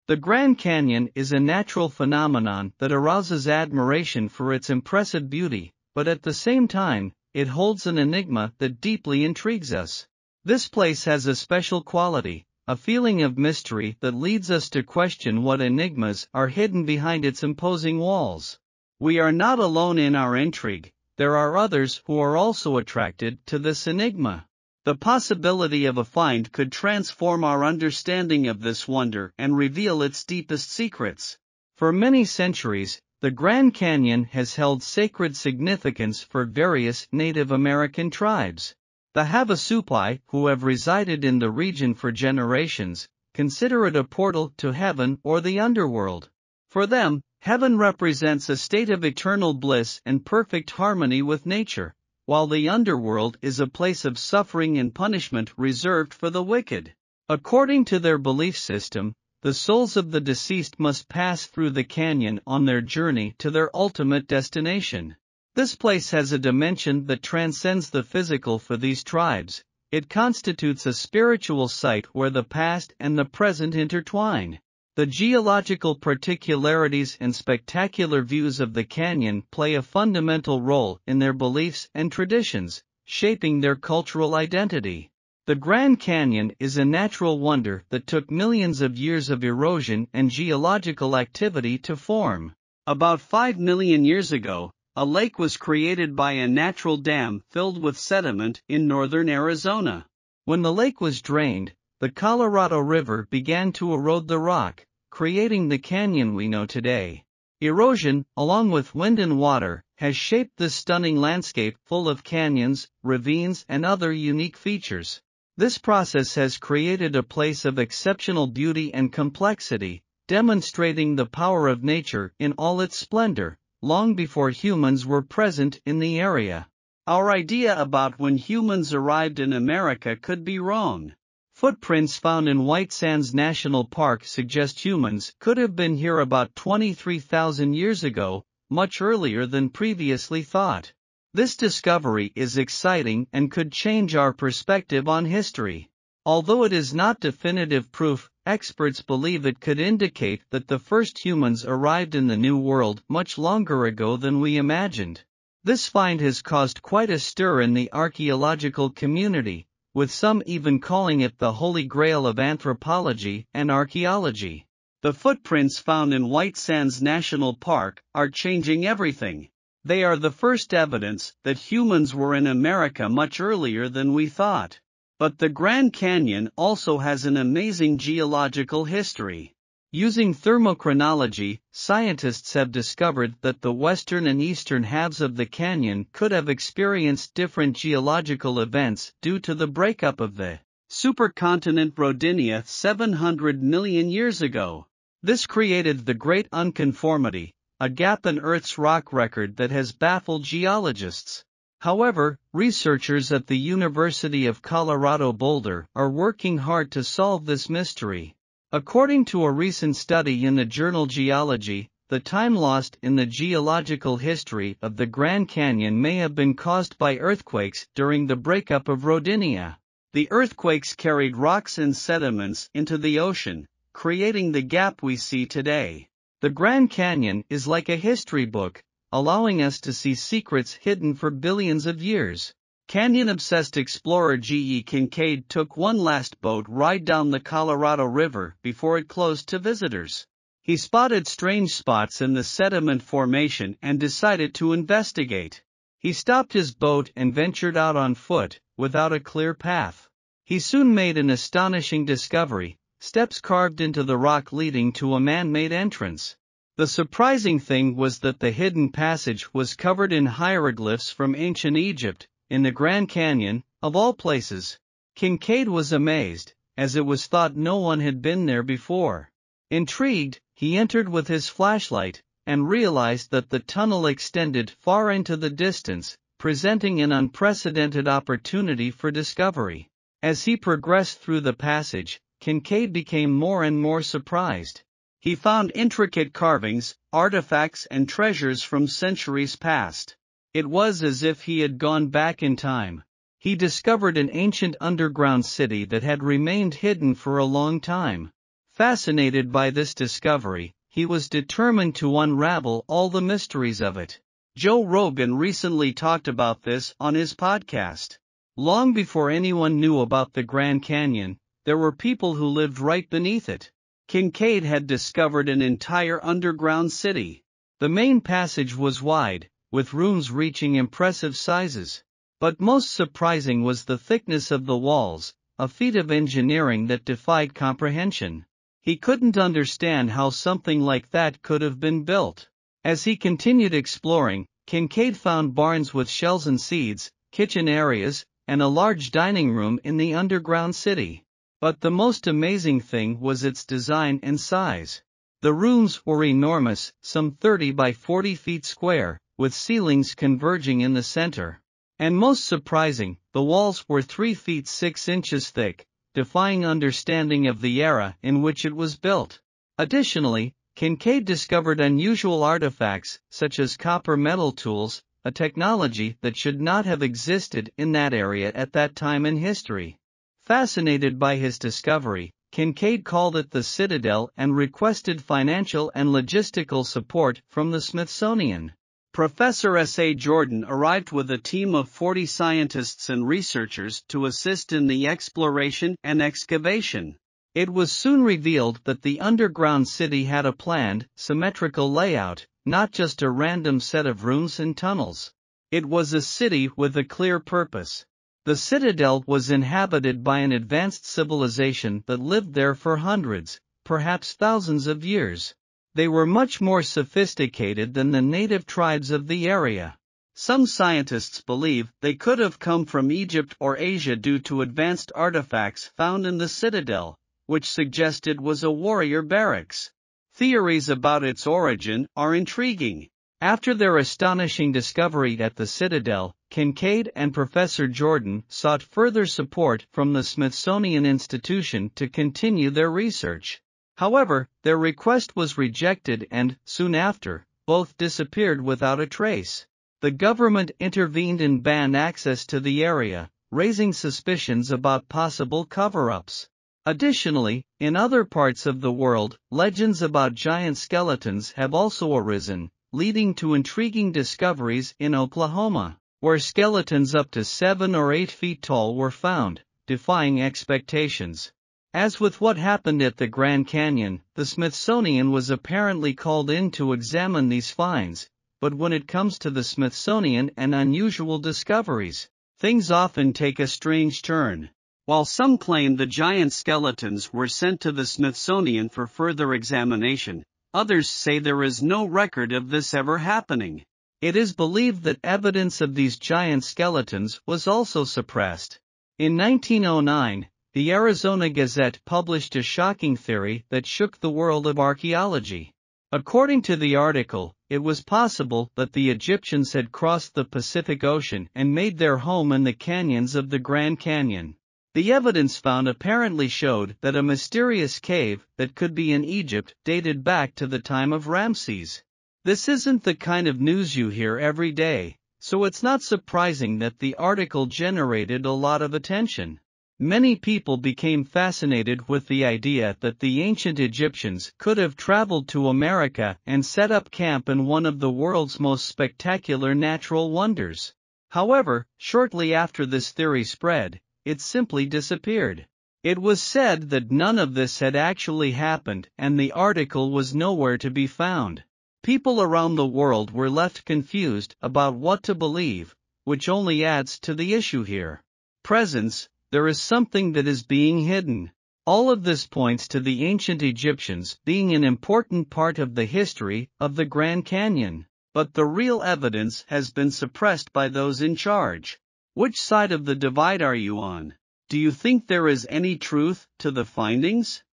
The Grand Canyon is a natural phenomenon that arouses admiration for its impressive beauty, but at the same time, it holds an enigma that deeply intrigues us. This place has a special quality, a feeling of mystery that leads us to question what enigmas are hidden behind its imposing walls. We are not alone in our intrigue. There are others who are also attracted to this enigma. The possibility of a find could transform our understanding of this wonder and reveal its deepest secrets. For many centuries, the Grand Canyon has held sacred significance for various Native American tribes. The Havasupai, who have resided in the region for generations, consider it a portal to heaven or the underworld. For them, heaven represents a state of eternal bliss and perfect harmony with nature, while the underworld is a place of suffering and punishment reserved for the wicked. According to their belief system, the souls of the deceased must pass through the canyon on their journey to their ultimate destination. This place has a dimension that transcends the physical for these tribes. It constitutes a spiritual site where the past and the present intertwine. The geological particularities and spectacular views of the canyon play a fundamental role in their beliefs and traditions, shaping their cultural identity. The Grand Canyon is a natural wonder that took millions of years of erosion and geological activity to form. About 5 million years ago, a lake was created by a natural dam filled with sediment in northern Arizona. When the lake was drained, the Colorado River began to erode the rock, creating the canyon we know today. Erosion, along with wind and water, has shaped this stunning landscape full of canyons, ravines, and other unique features. This process has created a place of exceptional beauty and complexity, demonstrating the power of nature in all its splendor, long before humans were present in the area. Our idea about when humans arrived in America could be wrong. Footprints found in White Sands National Park suggest humans could have been here about 23,000 years ago, much earlier than previously thought. This discovery is exciting and could change our perspective on history. Although it is not definitive proof, experts believe it could indicate that the first humans arrived in the New World much longer ago than we imagined. This find has caused quite a stir in the archaeological community, with some even calling it the Holy Grail of anthropology and archaeology. The footprints found in White Sands National Park are changing everything. They are the first evidence that humans were in America much earlier than we thought. But the Grand Canyon also has an amazing geological history. Using thermochronology, scientists have discovered that the western and eastern halves of the canyon could have experienced different geological events due to the breakup of the supercontinent Rodinia 700 million years ago. This created the Great Unconformity, a gap in Earth's rock record that has baffled geologists. However, researchers at the University of Colorado Boulder are working hard to solve this mystery. According to a recent study in the journal Geology, the time lost in the geological history of the Grand Canyon may have been caused by earthquakes during the breakup of Rodinia. The earthquakes carried rocks and sediments into the ocean, creating the gap we see today. The Grand Canyon is like a history book, allowing us to see secrets hidden for billions of years. Canyon-obsessed explorer G.E. Kincaid took one last boat ride down the Colorado River before it closed to visitors. He spotted strange spots in the sediment formation and decided to investigate. He stopped his boat and ventured out on foot, without a clear path. He soon made an astonishing discovery: steps carved into the rock leading to a man-made entrance. The surprising thing was that the hidden passage was covered in hieroglyphs from ancient Egypt, in the Grand Canyon, of all places. Kincaid was amazed, as it was thought no one had been there before. Intrigued, he entered with his flashlight, and realized that the tunnel extended far into the distance, presenting an unprecedented opportunity for discovery. As he progressed through the passage, Kincaid became more and more surprised. He found intricate carvings, artifacts, and treasures from centuries past. It was as if he had gone back in time. He discovered an ancient underground city that had remained hidden for a long time. Fascinated by this discovery, he was determined to unravel all the mysteries of it. Joe Rogan recently talked about this on his podcast. Long before anyone knew about the Grand Canyon, there were people who lived right beneath it. Kincaid had discovered an entire underground city. The main passage was wide, with rooms reaching impressive sizes. But most surprising was the thickness of the walls, a feat of engineering that defied comprehension. He couldn't understand how something like that could have been built. As he continued exploring, Kincaid found barns with shells and seeds, kitchen areas, and a large dining room in the underground city. But the most amazing thing was its design and size. The rooms were enormous, some 30 by 40 feet square, with ceilings converging in the center. And most surprising, the walls were 3 feet 6 inches thick, defying understanding of the era in which it was built. Additionally, Kincaid discovered unusual artifacts, such as copper metal tools, a technology that should not have existed in that area at that time in history. Fascinated by his discovery, Kincaid called it the Citadel and requested financial and logistical support from the Smithsonian. Professor S.A. Jordan arrived with a team of 40 scientists and researchers to assist in the exploration and excavation. It was soon revealed that the underground city had a planned, symmetrical layout, not just a random set of rooms and tunnels. It was a city with a clear purpose. The Citadel was inhabited by an advanced civilization that lived there for hundreds, perhaps thousands of years. They were much more sophisticated than the native tribes of the area. Some scientists believe they could have come from Egypt or Asia due to advanced artifacts found in the Citadel, which suggested was a warrior barracks. Theories about its origin are intriguing. After their astonishing discovery at the Citadel, Kincaid and Professor Jordan sought further support from the Smithsonian Institution to continue their research. However, their request was rejected and, soon after, both disappeared without a trace. The government intervened and banned access to the area, raising suspicions about possible cover-ups. Additionally, in other parts of the world, legends about giant skeletons have also arisen, leading to intriguing discoveries in Oklahoma, where skeletons up to 7 or 8 feet tall were found, defying expectations. As with what happened at the Grand Canyon, the Smithsonian was apparently called in to examine these finds, but when it comes to the Smithsonian and unusual discoveries, things often take a strange turn. While some claim the giant skeletons were sent to the Smithsonian for further examination, others say there is no record of this ever happening. It is believed that evidence of these giant skeletons was also suppressed. In 1909, the Arizona Gazette published a shocking theory that shook the world of archaeology. According to the article, it was possible that the Egyptians had crossed the Pacific Ocean and made their home in the canyons of the Grand Canyon. The evidence found apparently showed that a mysterious cave that could be in Egypt dated back to the time of Ramses. This isn't the kind of news you hear every day, so it's not surprising that the article generated a lot of attention. Many people became fascinated with the idea that the ancient Egyptians could have traveled to America and set up camp in one of the world's most spectacular natural wonders. However, shortly after this theory spread, it simply disappeared. It was said that none of this had actually happened and the article was nowhere to be found. People around the world were left confused about what to believe, which only adds to the issue here. Presence, there is something that is being hidden. All of this points to the ancient Egyptians being an important part of the history of the Grand Canyon, but the real evidence has been suppressed by those in charge. Which side of the divide are you on? Do you think there is any truth to the findings?